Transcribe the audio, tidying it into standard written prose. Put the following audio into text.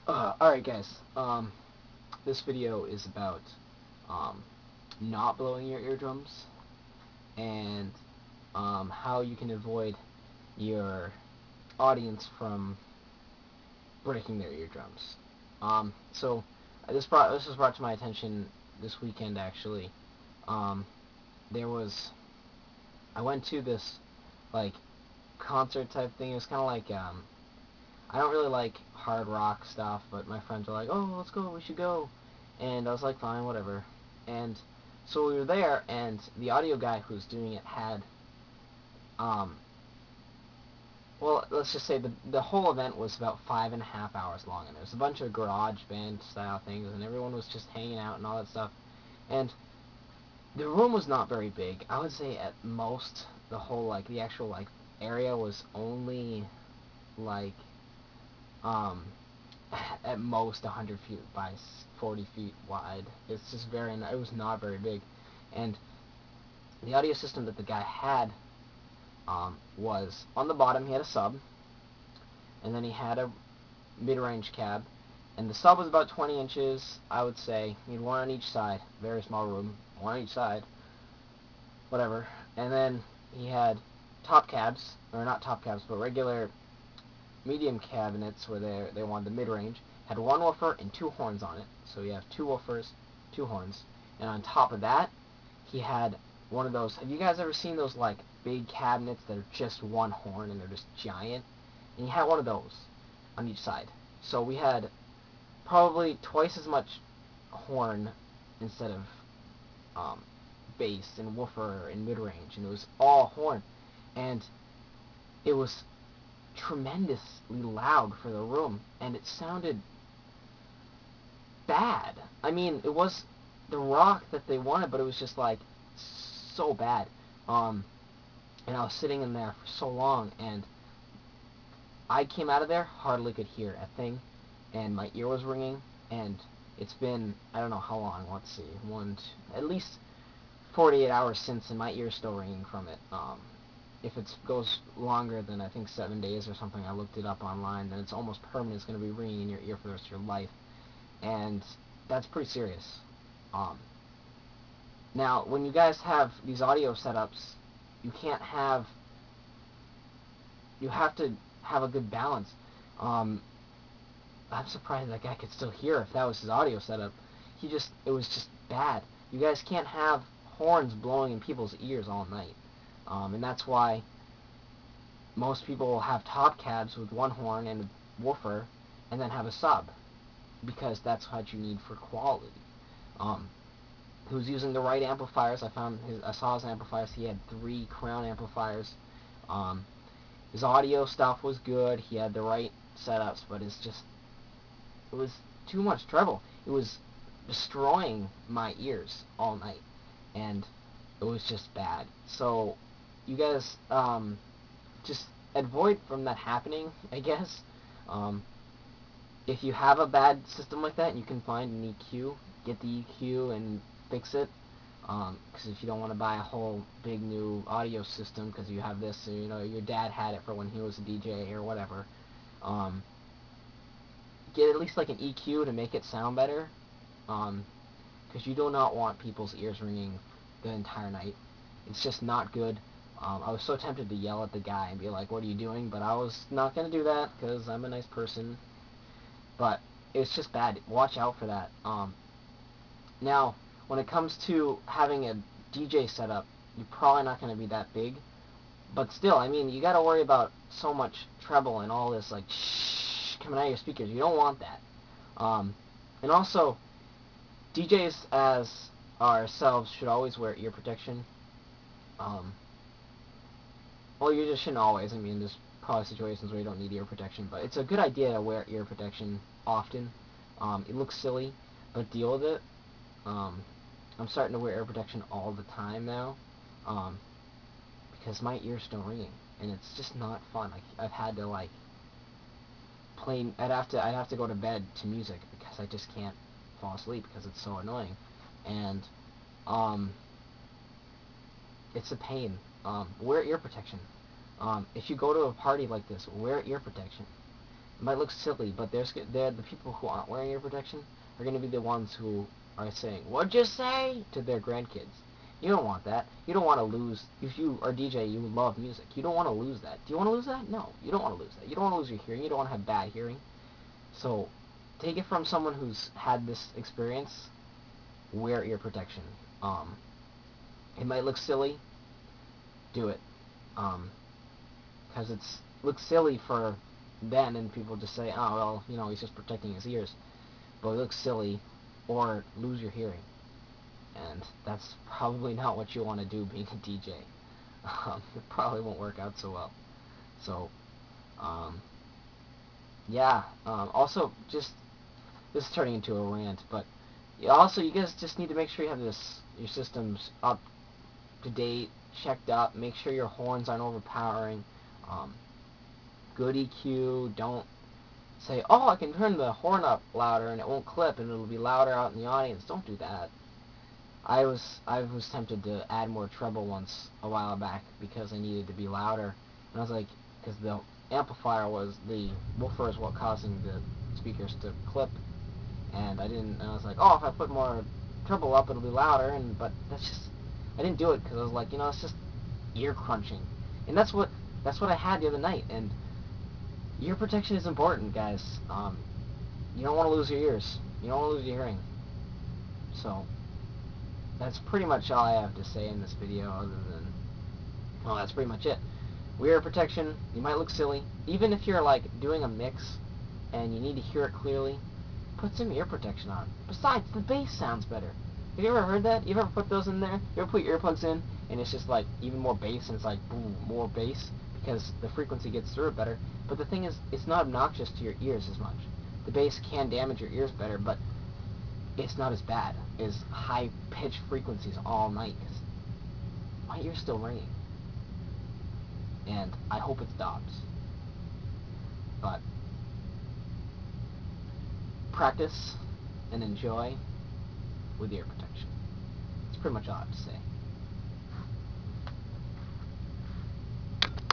Alright guys, this video is about, um, not blowing your eardrums, and, how you can avoid your audience from breaking their eardrums. So, this was brought to my attention this weekend, actually. Um, there was, I went to this, like, concert type thing. It was kinda like, I don't really like hard rock stuff, but my friends were like, "Oh, let's go, we should go." And I was like, "Fine, whatever." And so we were there, and the audio guy who was doing it had, um, well, let's just say the whole event was about 5.5 hours long, and it was a bunch of garage band style things, and everyone was just hanging out and all that stuff. And the room was not very big. I would say at most the whole, like, the actual, like, area was only like, um at most 100 feet by 40 feet wide. It's just it was not very big. And the audio system that the guy had, was on the bottom. He had a sub, and then he had a mid-range cab, and the sub was about 20 inches, I would say. He had one on each side, very small room, one on each side, whatever. And then he had top cabs, or not top cabs, but regular medium cabinets where they wanted the mid-range. Had one woofer and two horns on it. So you have two woofers, two horns. And on top of that, he had one of those. Have you guys ever seen those, like, big cabinets that are just one horn and they're just giant? And he had one of those on each side. So we had probably twice as much horn instead of, bass and woofer and mid-range, and it was all horn. And it was tremendously loud for the room, and it sounded bad. I mean, it was the rock that they wanted, but it was just, like, so bad. And I was sitting in there for so long, and I came out of there, hardly could hear a thing, and my ear was ringing, and it's been, I don't know how long, let's see, at least 48 hours since, and my ear's still ringing from it. If it goes longer than, I think, 7 days or something, I looked it up online, then it's almost permanent. It's going to be ringing in your ear for the rest of your life, and that's pretty serious. Um, Now, when you guys have these audio setups, you can't have, you have to have a good balance. Um, I'm surprised that guy could still hear if that was his audio setup. It was just bad. You guys can't have horns blowing in people's ears all night. And that's why most people will have top cabs with one horn and a woofer, and then have a sub, because that's what you need for quality. Um, he was using the right amplifiers. I saw his amplifiers. He had 3 Crown amplifiers. Um, his audio stuff was good. He had the right setups, but it was too much treble. It was destroying my ears all night, and it was just bad. So you guys, just avoid from that happening, I guess. Um, if you have a bad system like that and you can find an EQ, get the EQ and fix it. Because if you don't want to buy a whole big new audio system because you have this, or, your dad had it for when he was a DJ or whatever, um, get at least like an EQ to make it sound better. Because you do not want people's ears ringing the entire night. It's just not good. I was so tempted to yell at the guy and be like, "What are you doing?" But I was not going to do that because I'm a nice person. But it's just bad. Watch out for that. Now, when it comes to having a DJ setup, you're probably not going to be that big. But still, I mean, you got to worry about so much treble and all this, like, shh coming out of your speakers. You don't want that. And also, DJs as ourselves should always wear ear protection. Um, well, you just shouldn't always. I mean, there's probably situations where you don't need ear protection, but it's a good idea to wear ear protection often. It looks silly, but deal with it. Um, I'm starting to wear ear protection all the time now, um, because my ears don't ringing, and it's just not fun. Like, I've had to, like, I'd have to go to bed to music because I just can't fall asleep because it's so annoying, and um, it's a pain. Wear ear protection. If you go to a party like this, wear ear protection. might look silly, but they're the people who aren't wearing ear protection are going to be the ones who are saying, "What'd you say?" to their grandkids. You don't want that. You don't want to lose. If you are DJ, you love music. You don't want to lose that. Do you want to lose that? No, you don't want to lose that. You don't want to lose your hearing. You don't want to have bad hearing. So, take it from someone who's had this experience. Wear ear protection. It might look silly. Do it. Because it's looks silly for then, and people just say, "Oh well, you know, he's just protecting his ears," but it looks silly, or lose your hearing, and that's probably not what you want to do being a DJ. It probably won't work out so well. So, yeah. Also, just this is turning into a rant, but also you guys just need to make sure you have your systems up to date, checked up. Make sure your horns aren't overpowering. Good EQ. Don't say, "Oh, I can turn the horn up louder and it won't clip and it'll be louder out in the audience." Don't do that. I was tempted to add more treble once a while back because I needed to be louder, and I was like, because the amplifier was the woofer is what causing the speakers to clip, and I was like, "Oh, if I put more treble up, it'll be louder," but that's just, I didn't do it because I was like, it's just ear crunching, and that's what I had the other night. And ear protection is important, guys. You don't want to lose your ears. You don't want to lose your hearing. So that's pretty much all I have to say in this video, other than, well, that's pretty much it. Ear protection. You might look silly, even if you're like doing a mix and you need to hear it clearly. Put some ear protection on. Besides, the bass sounds better. Have you ever heard that? You ever put those in there? You ever put your earplugs in and it's just like even more bass, and it's like boom, more bass, because the frequency gets through it better. But the thing is, it's not obnoxious to your ears as much. The bass can damage your ears better, but it's not as bad as high-pitched frequencies all night, because my ear's still ringing. And I hope it's Dobbs. But practice and enjoy with ear protection. That's pretty much all I have to say.